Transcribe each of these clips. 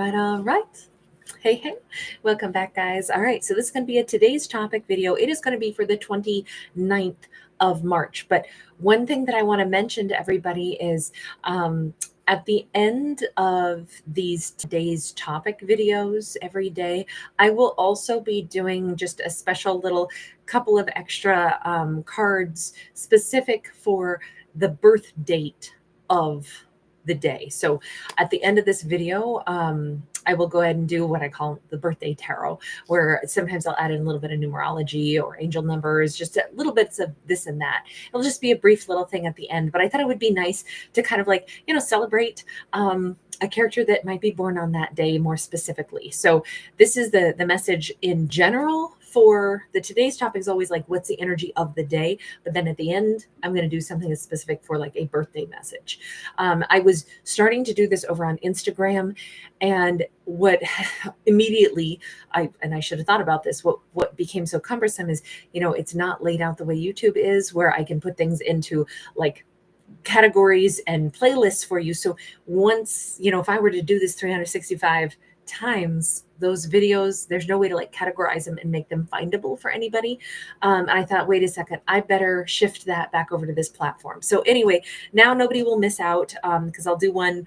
All right. Hey, welcome back, guys. All right, so this is going to be a today's topic video. It is going to be for the 29th of March. But one thing that I want to mention to everybody is at the end of these today's topic videos every day, I will also be doing just a special little couple of extra cards specific for the birth date of the day. So at the end of this video, I will go ahead and do what I call the birthday tarot, where sometimes I'll add in a little bit of numerology or angel numbers, just little bits of this and that. It'll just be a brief little thing at the end, but I thought it would be nice to kind of like, celebrate a character that might be born on that day more specifically. So this is the message in general for the today's topic is always like, what's the energy of the day? But then at the end, I'm going to do something that's specific for like a birthday message. I was starting to do this over on Instagram, and what immediately I should have thought about this. What became so cumbersome is, it's not laid out the way YouTube is, where I can put things into like categories and playlists for you. So once, if I were to do this 365 times, those videos, there's no way to like categorize them and make them findable for anybody. And I thought, wait a second, I better shift that back over to this platform. So anyway, now nobody will miss out because I'll do one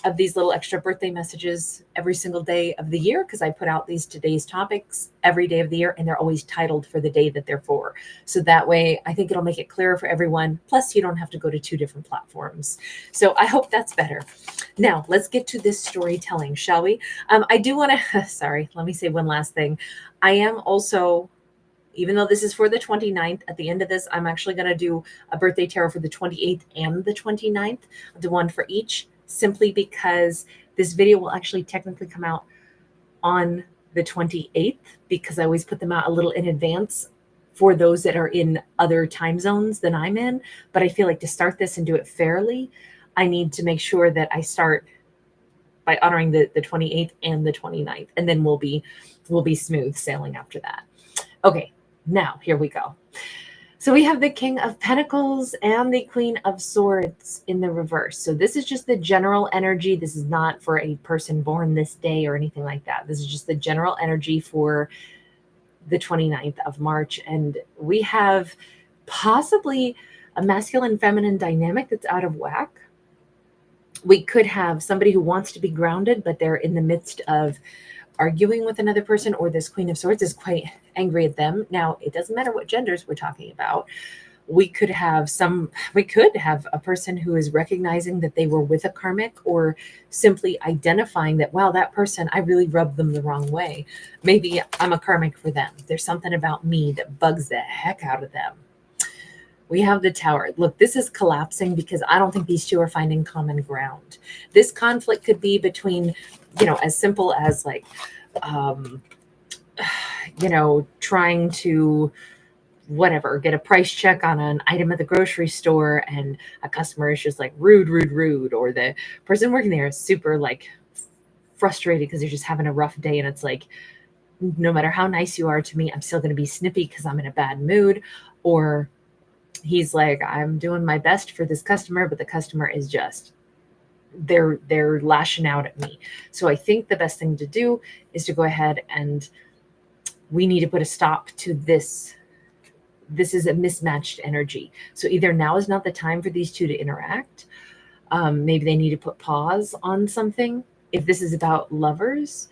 of these little extra birthday messages every single day of the year, because I put out these today's topics every day of the year, and they're always titled for the day that they're for. So that way, I think it'll make it clearer for everyone. Plus, you don't have to go to two different platforms. So I hope that's better. Now, let's get to this storytelling, shall we? I do want to, sorry, let me say one last thing. I am also, even though this is for the 29th, at the end of this, I'm actually going to do a birthday tarot for the 28th and the 29th. I'll do one for each, simply because this video will actually technically come out on the 28th, because I always put them out a little in advance for those that are in other time zones than I'm in. But I feel like to start this and do it fairly, I need to make sure that I start by honoring the 28th and the 29th, and then we'll be smooth sailing after that. Okay, now here we go. So we have the King of Pentacles and the Queen of Swords in the reverse. So this is just the general energy. This is not for a person born this day or anything like that. This is just the general energy for the 29th of March. And we have possibly a masculine-feminine dynamic that's out of whack. We could have somebody who wants to be grounded, but they're in the midst of arguing with another person, or this Queen of Swords is quite angry at them. Now, it doesn't matter what genders we're talking about. We could have a person who is recognizing that they were with a karmic, or simply identifying that, wow, that person, I really rubbed them the wrong way. Maybe I'm a karmic for them. There's something about me that bugs the heck out of them. We have the Tower. Look, this is collapsing because I don't think these two are finding common ground. This conflict could be between, as simple as like, trying to get a price check on an item at the grocery store, and a customer is just like rude, or the person working there is super like frustrated because they're just having a rough day, and it's like, no matter how nice you are to me, I'm still going to be snippy because I'm in a bad mood. Or he's like, I'm doing my best for this customer, but the customer is just, they're lashing out at me. So I think the best thing to do is to go ahead, and we need to put a stop to this. This is a mismatched energy. So either now is not the time for these two to interact. Maybe they need to put pause on something. If this is about lovers,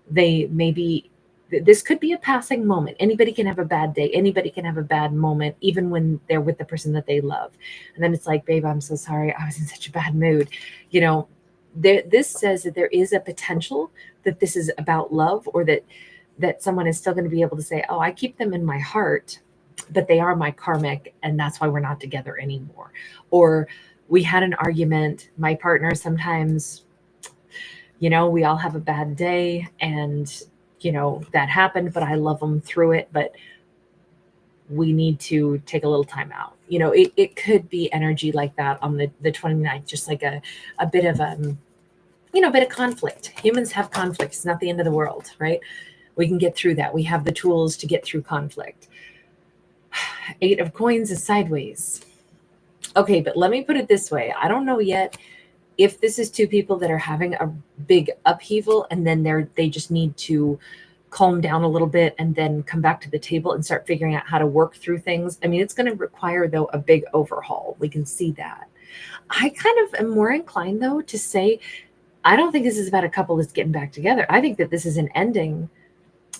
this could be a passing moment. Anybody can have a bad day. Anybody can have a bad moment, even when they're with the person that they love. And then it's like, babe, I'm so sorry. I was in such a bad mood. This says that there is a potential that this is about love, or that someone is still going to be able to say, oh, I keep them in my heart, but they are my karmic, and that's why we're not together anymore. Or we had an argument. My partner sometimes, we all have a bad day, and that happened, but I love them through it, but we need to take a little time out. It could be energy like that on the 29th, just like a bit of bit of conflict. Humans have conflict. It's not the end of the world, right? We can get through that. We have the tools to get through conflict. 8 of Coins is sideways. Okay, but let me put it this way. I don't know yet if this is two people that are having a big upheaval and then they just need to calm down a little bit and then come back to the table and start figuring out how to work through things. I mean, it's going to require, though, a big overhaul. We can see that. I kind of am more inclined, though, to say I don't think this is about a couple that's getting back together. I think that this is an ending.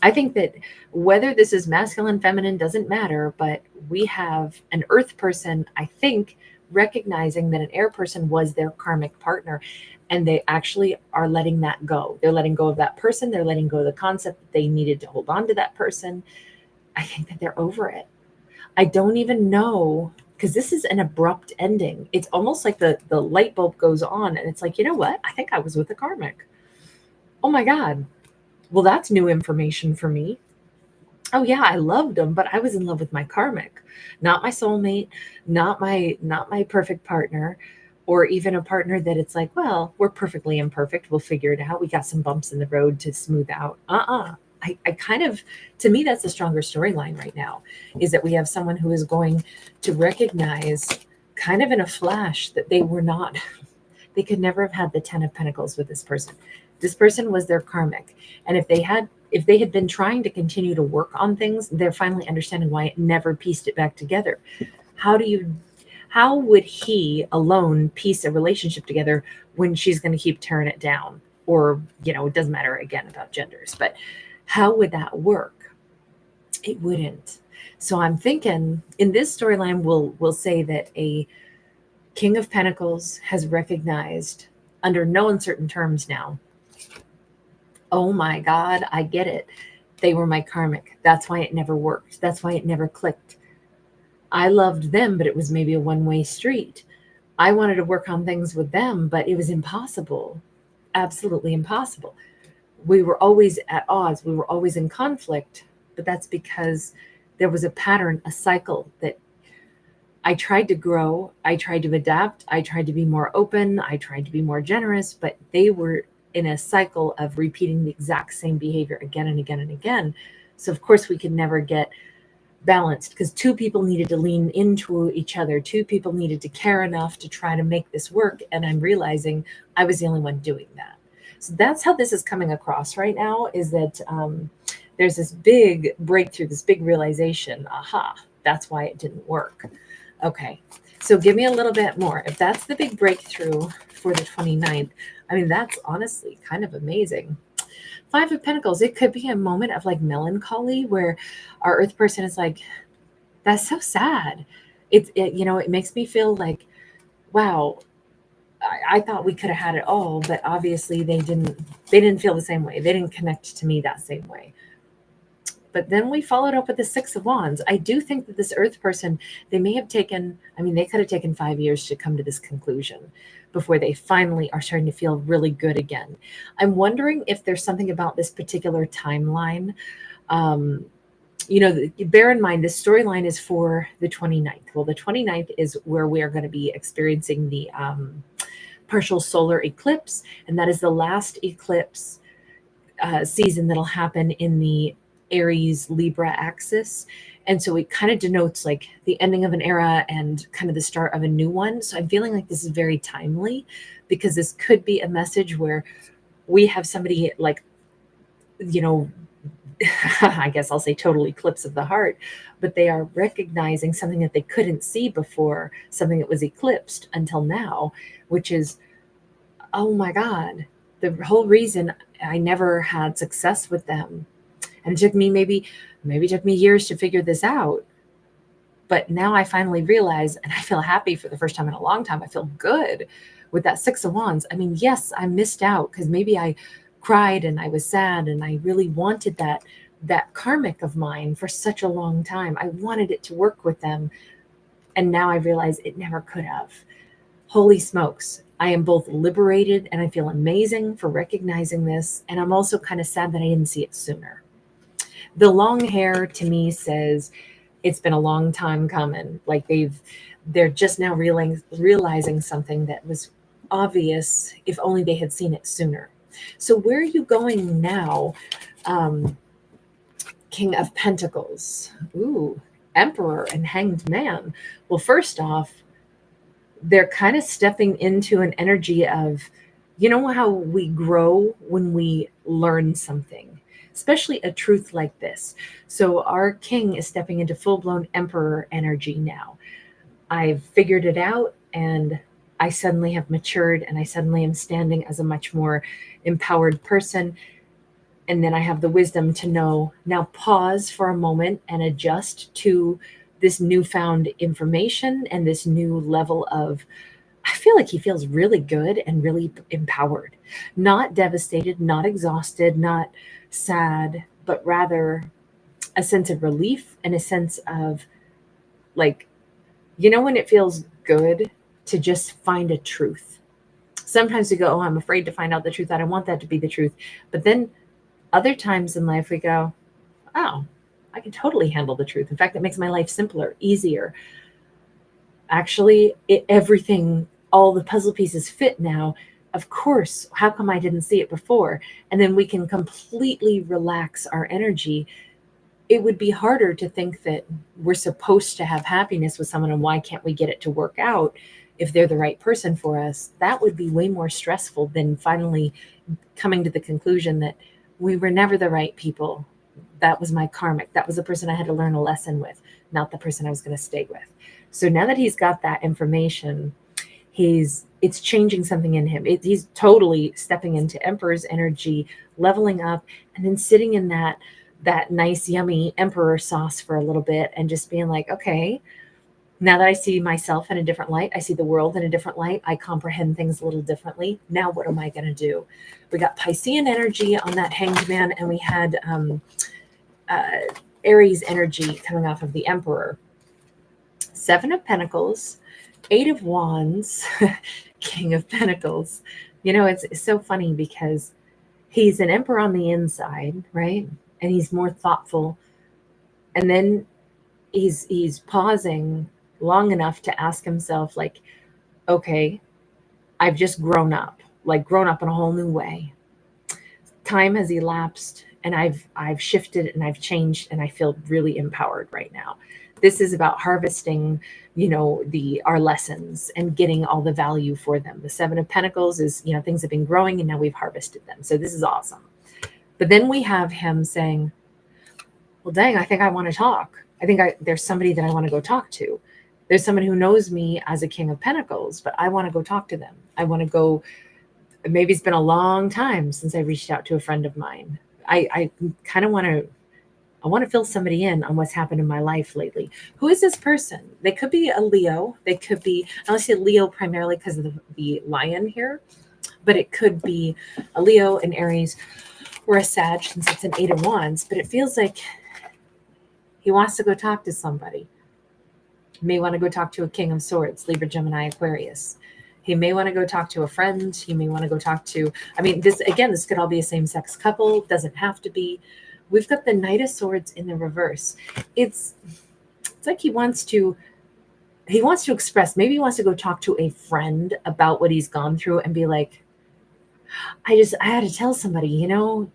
I think that whether this is masculine, feminine, doesn't matter, but we have an earth person, I think, recognizing that an air person was their karmic partner, and they actually are letting that go. They're letting go of that person. They're letting go of the concept that they needed to hold on to that person. I think that they're over it. I don't even know, because this is an abrupt ending. It's almost like the light bulb goes on and it's like, you know what? I think I was with a karmic. Oh my God. Well, that's new information for me. Oh yeah, I loved them, but I was in love with my karmic, not my soulmate, not my perfect partner, or even a partner that it's like, well, we're perfectly imperfect. We'll figure it out. We got some bumps in the road to smooth out. I kind of, to me, that's a stronger storyline right now, is that we have someone who is going to recognize kind of in a flash that they were not, they could never have had the 10 of Pentacles with this person. This person was their karmic. And if they had been trying to continue to work on things, they're finally understanding why it never pieced it back together. How would he alone piece a relationship together when she's going to keep tearing it down? Or, it doesn't matter again about genders, but how would that work? It wouldn't. So I'm thinking in this storyline, we'll say that a King of Pentacles has recognized, under no uncertain terms now, oh my God, I get it. They were my karmic. That's why it never worked. That's why it never clicked. I loved them, but it was maybe a one-way street. I wanted to work on things with them, but it was impossible. Absolutely impossible. We were always at odds. We were always in conflict, but that's because there was a pattern, a cycle that I tried to grow. I tried to adapt. I tried to be more open. I tried to be more generous, but they were in a cycle of repeating the exact same behavior again and again and again. So of course we could never get balanced, because two people needed to lean into each other. Two people needed to care enough to try to make this work. And I'm realizing I was the only one doing that. So that's how this is coming across right now, is that there's this big breakthrough, this big realization. Aha, that's why it didn't work. Okay, so give me a little bit more. If that's the big breakthrough for the 29th, I mean, that's honestly kind of amazing. 5 of Pentacles, it could be a moment of like melancholy where our earth person is like, that's so sad. It makes me feel like, wow, I thought we could have had it all, but obviously they didn't feel the same way. They didn't connect to me that same way. But then we followed up with the 6 of Wands. I do think that this earth person, they could have taken 5 years to come to this conclusion before they finally are starting to feel really good again. I'm wondering if there's something about this particular timeline. Bear in mind, this storyline is for the 29th. Well, the 29th is where we are going to be experiencing the partial solar eclipse. And that is the last eclipse season that'll happen in the Aries Libra axis. And so it kind of denotes like the ending of an era and kind of the start of a new one. So I'm feeling like this is very timely, because this could be a message where we have somebody like, I guess I'll say total eclipse of the heart, but they are recognizing something that they couldn't see before, something that was eclipsed until now, which is, oh my God, the whole reason I never had success with them. And it took me maybe took me years to figure this out. But now I finally realize, and I feel happy for the first time in a long time. I feel good with that 6 of Wands. I mean, yes, I missed out because maybe I cried and I was sad and I really wanted that karmic of mine for such a long time. I wanted it to work with them. And now I realize it never could have. Holy smokes. I am both liberated and I feel amazing for recognizing this. And I'm also kind of sad that I didn't see it sooner. The long hair to me says it's been a long time coming. Like they're just now realizing something that was obvious if only they had seen it sooner. So where are you going now? King of Pentacles. Ooh, Emperor and Hanged Man. Well, first off, they're kind of stepping into an energy of, you know, how we grow when we learn something, especially a truth like this. So our king is stepping into full-blown emperor energy now. I've figured it out, and I suddenly have matured, and I suddenly am standing as a much more empowered person. And then I have the wisdom to know, now pause for a moment and adjust to this newfound information and this new level of, I feel like he feels really good and really empowered, not devastated, not exhausted, not sad, but rather a sense of relief and a sense of, like, you know, when it feels good to just find a truth. Sometimes we go, oh, I'm afraid to find out the truth. I don't want that to be the truth. But then other times in life we go, oh, I can totally handle the truth. In fact, it makes my life simpler, easier. Actually, everything, all the puzzle pieces fit now. Of course, how come I didn't see it before? And then we can completely relax our energy. It would be harder to think that we're supposed to have happiness with someone and why can't we get it to work out if they're the right person for us. That would be way more stressful than finally coming to the conclusion that we were never the right people. That was my karmic. That was the person I had to learn a lesson with, not the person I was going to stay with. So now that he's got that information, it's changing something in him. He's totally stepping into emperor's energy, leveling up, and then sitting in that nice, yummy emperor sauce for a little bit and just being like, okay, now that I see myself in a different light, I see the world in a different light, I comprehend things a little differently. Now what am I going to do? We got Piscean energy on that hanged man, and we had Aries energy coming off of the emperor. Seven of Pentacles, Eight of Wands, King of Pentacles. You know, it's so funny because he's an emperor on the inside, right? And he's more thoughtful. And then he's pausing long enough to ask himself, like, okay, I've just grown up in a whole new way. Time has elapsed, and I've shifted and I've changed, and I feel really empowered right now. This is about harvesting, you know, our lessons and getting all the value for them. The Seven of Pentacles is, you know, things have been growing and now we've harvested them. So this is awesome. But then we have him saying, well, dang, I think I want to talk. I think there's somebody that I want to go talk to. There's someone who knows me as a King of Pentacles, but I want to go talk to them. I want to go. Maybe it's been a long time since I reached out to a friend of mine. I kind of want to. I want to fill somebody in on what's happened in my life lately. Who is this person? They could be a Leo. They could be, I want to say Leo primarily because of the lion here, but it could be a Leo, an Aries, or a Sag, since it's an Eight of Wands. But it feels like he wants to go talk to somebody. He may want to go talk to a King of Swords, Libra, Gemini, Aquarius. He may want to go talk to a friend. He may want to go talk to, I mean, this could all be a same-sex couple. Doesn't have to be. We've got the Knight of Swords in the reverse. It's like he wants to express, maybe he wants to go talk to a friend about what he's gone through and be like, I had to tell somebody, you know,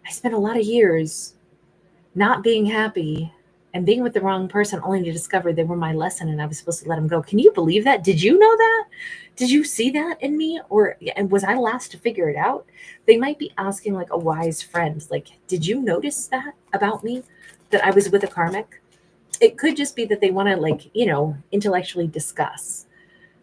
I spent a lot of years not being happy and being with the wrong person only to discover they were my lesson and I was supposed to let them go. Can you believe that? Did you know that? Did you see that in me? And was I last to figure it out? They might be asking like a wise friend, like, did you notice that about me, that I was with a karmic? It could just be that they want to, like, you know, intellectually discuss.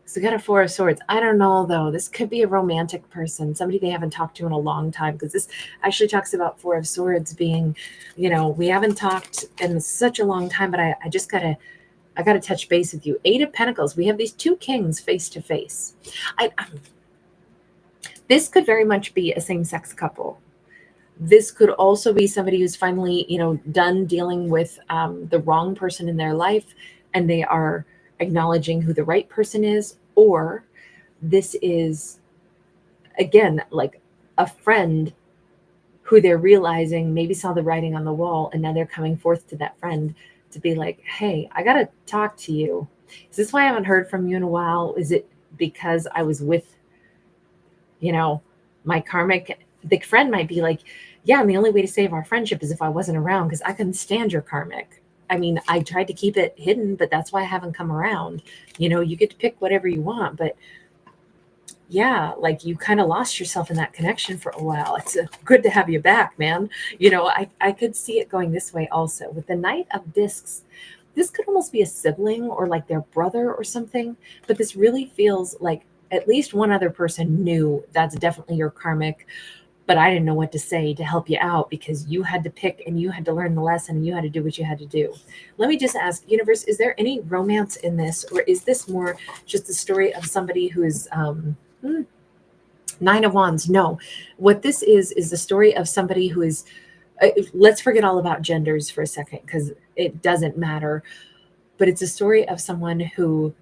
So we got a Four of Swords. I don't know, though. This could be a romantic person, somebody they haven't talked to in a long time, because this actually talks about Four of Swords being, you know, we haven't talked in such a long time, but I got to touch base with you. Eight of Pentacles. We have these two kings face to face. This could very much be a same-sex couple. This could also be somebody who's finally, you know, done dealing with the wrong person in their life, and they are acknowledging who the right person is. Or this is, again, like a friend who they're realizing maybe saw the writing on the wall, and now they're coming forth to that friend to be like, hey, I got to talk to you. Is this why I haven't heard from you in a while? Is it because I was with, you know, my karmic? The friend might be like, yeah, and the only way to save our friendship is if I wasn't around because I couldn't stand your karmic. I mean, I tried to keep it hidden, but that's why I haven't come around. You get to pick whatever you want, but yeah, like you kind of lost yourself in that connection for a while. It's good to have you back, man. I could see it going this way also with the Knight of Discs. This could almost be a sibling or like their brother or something, but this really feels like at least one other person knew that's definitely your karmic, but I didn't know what to say to help you out because you had to pick and you had to learn the lesson and you had to do what you had to do. Let me just ask, universe, is there any romance in this, or is this more just the story of somebody who is Nine of Wands? No, what this is the story of somebody who is let's forget all about genders for a second because it doesn't matter, but it's a story of someone who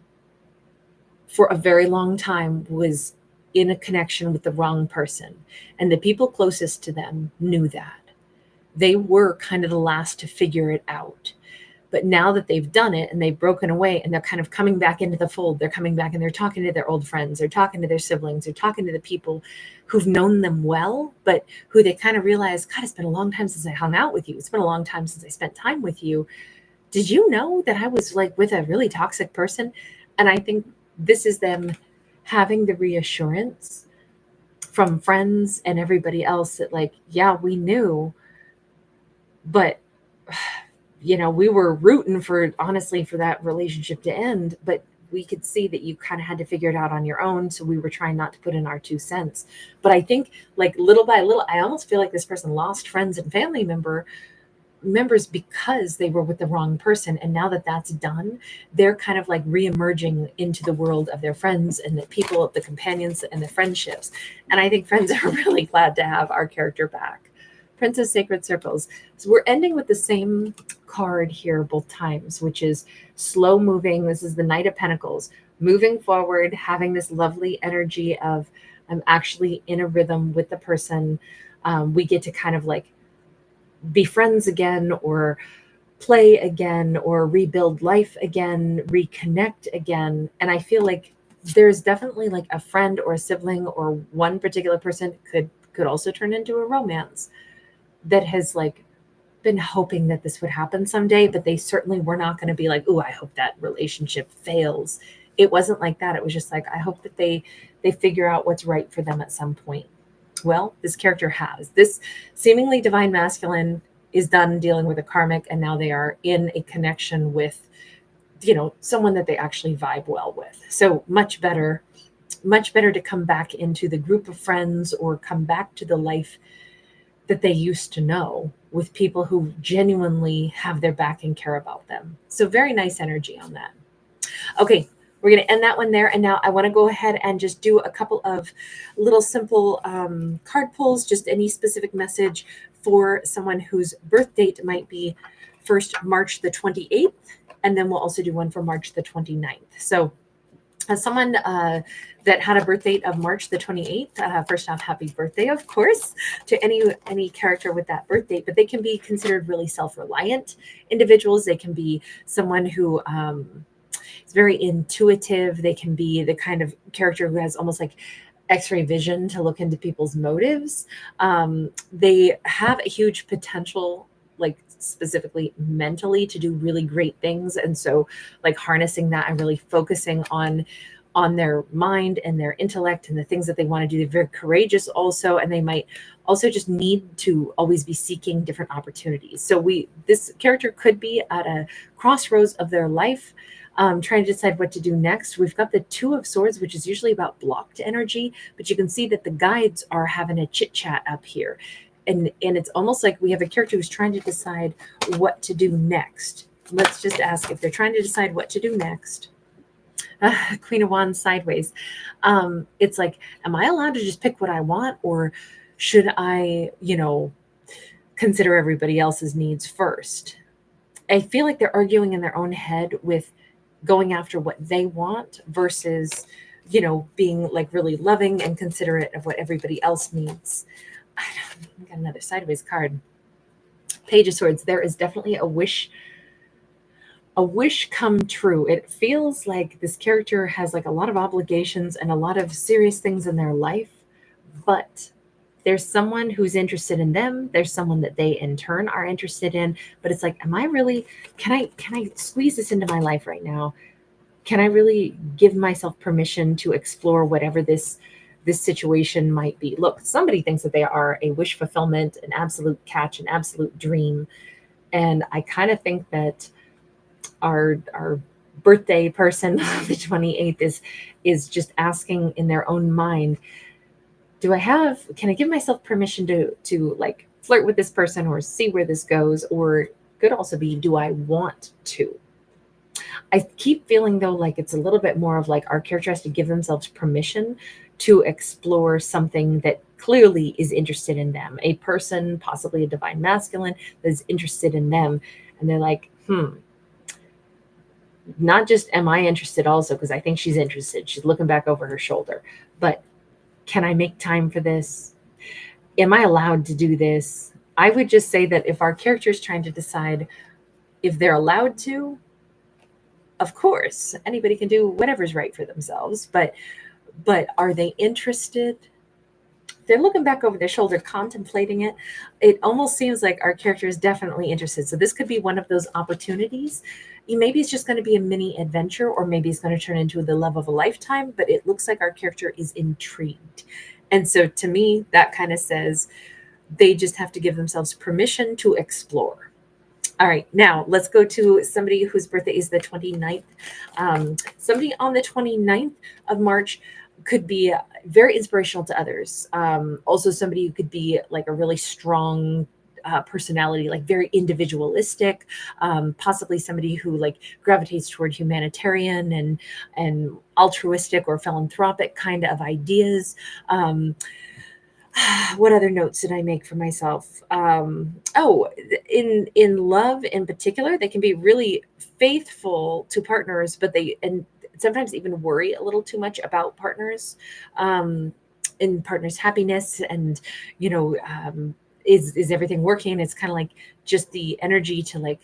for a very long time was in a connection with the wrong person, and the people closest to them knew that. They were kind of the last to figure it out. But now that they've done it and they've broken away and they're kind of coming back into the fold, they're coming back and they're talking to their old friends, they're talking to their siblings, they're talking to the people who've known them well, but who they kind of realize, God, it's been a long time since I hung out with you. It's been a long time since I spent time with you. Did you know that I was like with a really toxic person? And I think this is them having the reassurance from friends and everybody else that like, yeah, we knew, but we were rooting for, honestly, for that relationship to end, but we could see that you kind of had to figure it out on your own. So we were trying not to put in our 2 cents. But I think like little by little, I almost feel like this person lost friends and family members because they were with the wrong person. And now that that's done, they're kind of like reemerging into the world of their friends and the people, the companions and the friendships. And I think friends are really glad to have our character back. Princess Sacred Circles. So we're ending with the same card here both times, which is slow moving. This is the Knight of Pentacles, moving forward, having this lovely energy of I'm actually in a rhythm with the person. We get to kind of like be friends again, or play again, or rebuild life again, reconnect again. And I feel like there's definitely like a friend or a sibling or one particular person could also turn into a romance that has like been hoping that this would happen someday, but they certainly were not going to be like, oh, I hope that relationship fails. It wasn't like that. It was just like, I hope that they figure out what's right for them at some point. Well, this character has. This seemingly divine masculine is done dealing with a karmic, and now they are in a connection with, someone that they actually vibe well with. So much better to come back into the group of friends or come back to the life that they used to know with people who genuinely have their back and care about them. So very nice energy on that. Okay, we're going to end that one there. And now I want to go ahead and just do a couple of little simple card pulls, just any specific message for someone whose birth date might be first March the 28th. And then we'll also do one for March the 29th. So as someone that had a birth date of March the 28th, first off, happy birthday, of course, to any character with that birth date. But they can be considered really self-reliant individuals. They can be someone who is very intuitive. They can be the kind of character who has almost like X-ray vision to look into people's motives. They have a huge potential, like specifically mentally, to do really great things. And so like harnessing that and really focusing on their mind and their intellect and the things that they want to do. They're very courageous also, and they might also just need to always be seeking different opportunities. So this character could be at a crossroads of their life, trying to decide what to do next. We've got the Two of Swords, which is usually about blocked energy, but you can see that the guides are having a chit chat up here. And it's almost like we have a character who's trying to decide what to do next. Let's just ask if they're trying to decide what to do next. Queen of Wands sideways. It's like, am I allowed to just pick what I want, or should I, consider everybody else's needs first? I feel like they're arguing in their own head with going after what they want versus, being like really loving and considerate of what everybody else needs. I got another sideways card. Page of Swords. There is definitely a wish come true. It feels like this character has like a lot of obligations and a lot of serious things in their life, but there's someone who's interested in them, there's someone that they in turn are interested in, but it's like, am I really, can I squeeze this into my life right now? Can I really give myself permission to explore whatever this situation might be? Look, somebody thinks that they are a wish fulfillment, an absolute catch, an absolute dream. And I kind of think that our birthday person, the 28th, is just asking in their own mind, can I give myself permission to like flirt with this person or see where this goes? Or could also be, do I want to? I keep feeling though like it's a little bit more of like our character has to give themselves permission to explore something that clearly is interested in them. A person, possibly a divine masculine, that is interested in them. And they're like, not just am I interested also, because I think she's interested. She's looking back over her shoulder. But can I make time for this? Am I allowed to do this? I would just say that if our character is trying to decide if they're allowed to, of course, anybody can do whatever's right for themselves, but are they interested? They're looking back over their shoulder, contemplating it. It almost seems like our character is definitely interested. So this could be one of those opportunities. Maybe it's just going to be a mini adventure, or maybe it's going to turn into the love of a lifetime, but it looks like our character is intrigued. And so to me, that kind of says they just have to give themselves permission to explore. All right, now let's go to somebody whose birthday is the 29th. Somebody on the 29th of March could be very inspirational to others. Also, somebody who could be like a really strong personality, like very individualistic, possibly somebody who like gravitates toward humanitarian and altruistic or philanthropic kind of ideas. What other notes did I make for myself? In love in particular, they can be really faithful to partners, but and sometimes even worry a little too much about partners, in partners' happiness, and is everything working? It's kind of like just the energy to like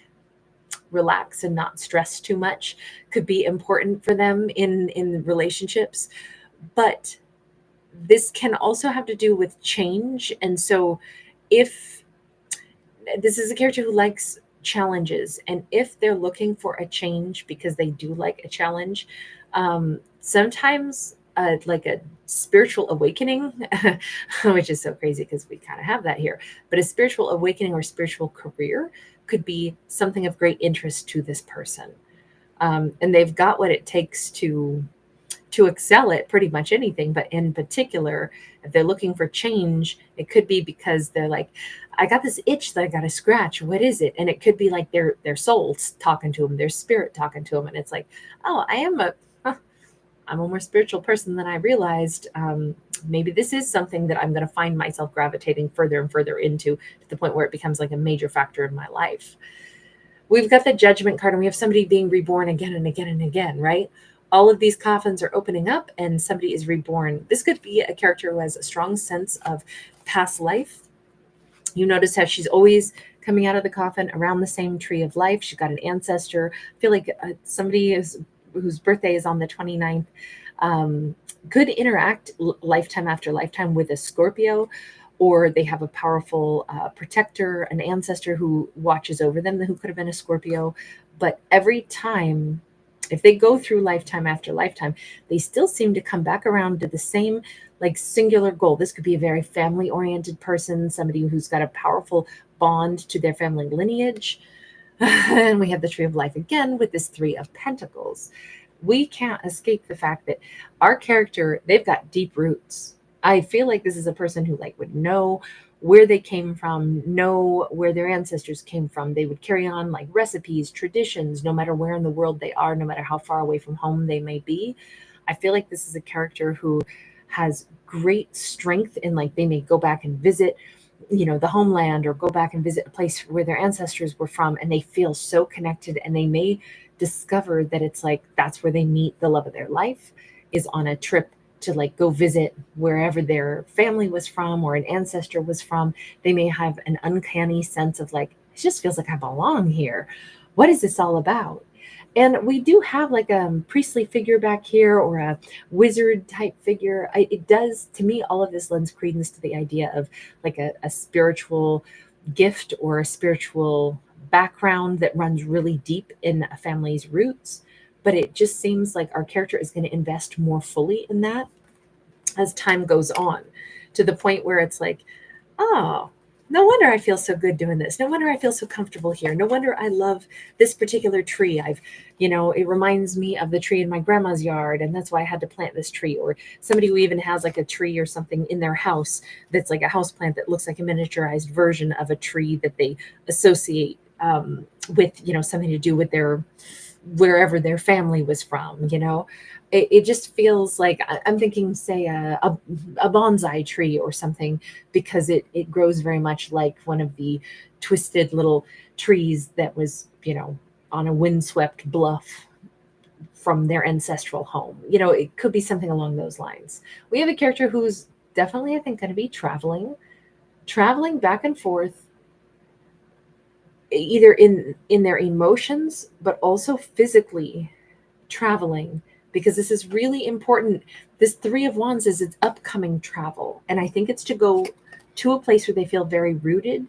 relax and not stress too much could be important for them in relationships, but this can also have to do with change. And so if this is a character who likes challenges, and if they're looking for a change because they do like a challenge, sometimes like a spiritual awakening, which is so crazy because we kind of have that here, but a spiritual awakening or spiritual career could be something of great interest to this person. And they've got what it takes to excel at pretty much anything, but in particular, if they're looking for change, it could be because they're like, I got this itch that I got to scratch. What is it? And it could be like their soul talking to them, their spirit talking to them, and it's like, oh, I'm a more spiritual person than I realized. Maybe this is something that I'm going to find myself gravitating further and further into, to the point where it becomes like a major factor in my life. We've got the Judgment card, and we have somebody being reborn again and again and again, right? All of these coffins are opening up and somebody is reborn. This could be a character who has a strong sense of past life. You notice how she's always coming out of the coffin around the same tree of life. She's got an ancestor. I feel like somebody whose birthday is on the 29th could interact lifetime after lifetime with a Scorpio, or they have a powerful protector, an ancestor who watches over them, who could have been a Scorpio. But every time, if they go through lifetime after lifetime, they still seem to come back around to the same like singular goal. This could be a very family oriented person, somebody who's got a powerful bond to their family lineage. And we have the Tree of Life again with this Three of Pentacles. We can't escape the fact that our character, they've got deep roots. I feel like this is a person who like would know where they came from, know where their ancestors came from. They would carry on like recipes, traditions, no matter where in the world they are, no matter how far away from home they may be. I feel like this is a character who has great strength in like they may go back and visit, the homeland, or go back and visit a place where their ancestors were from, and they feel so connected, and they may discover that it's like that's where they meet the love of their life, is on a trip to like go visit wherever their family was from or an ancestor was from. They may have an uncanny sense of like, it just feels like I belong here. What is this all about? And we do have like a priestly figure back here or a wizard type figure. It does, to me, all of this lends credence to the idea of like a spiritual gift or a spiritual background that runs really deep in a family's roots. But it just seems like our character is going to invest more fully in that as time goes on, to the point where it's like, oh, no wonder I feel so good doing this. No wonder I feel so comfortable here. No wonder I love this particular tree. It reminds me of the tree in my grandma's yard, and that's why I had to plant this tree. Or somebody who even has like a tree or something in their house that's like a house plant that looks like a miniaturized version of a tree that they associate with, something to do with their wherever their family was from. It just feels like I'm thinking, say, a bonsai tree or something, because it grows very much like one of the twisted little trees that was, on a windswept bluff from their ancestral home. It could be something along those lines. We have a character who's definitely, I think, going to be traveling back and forth, either in their emotions, but also physically traveling, because this is really important. This Three of Wands is its upcoming travel, and I think it's to go to a place where they feel very rooted.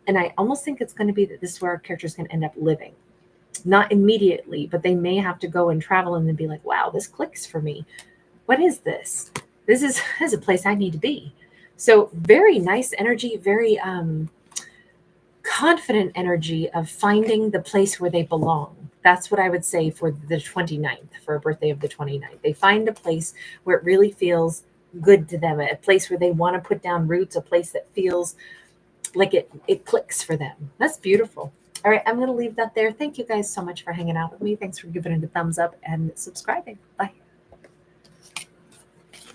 And I almost think it's going to be that this is where our characters can end up living, not immediately, but they may have to go and travel and then be like, wow, this clicks for me. What is this? This is a place I need to be. So very nice energy, very confident energy of finding the place where they belong. That's what I would say for the 29th, for a birthday of the 29th. They find a place where it really feels good to them, a place where they want to put down roots, a place that feels like it clicks for them. That's beautiful. All right, I'm going to leave that there. Thank you guys so much for hanging out with me. Thanks for giving it a thumbs up and subscribing. Bye.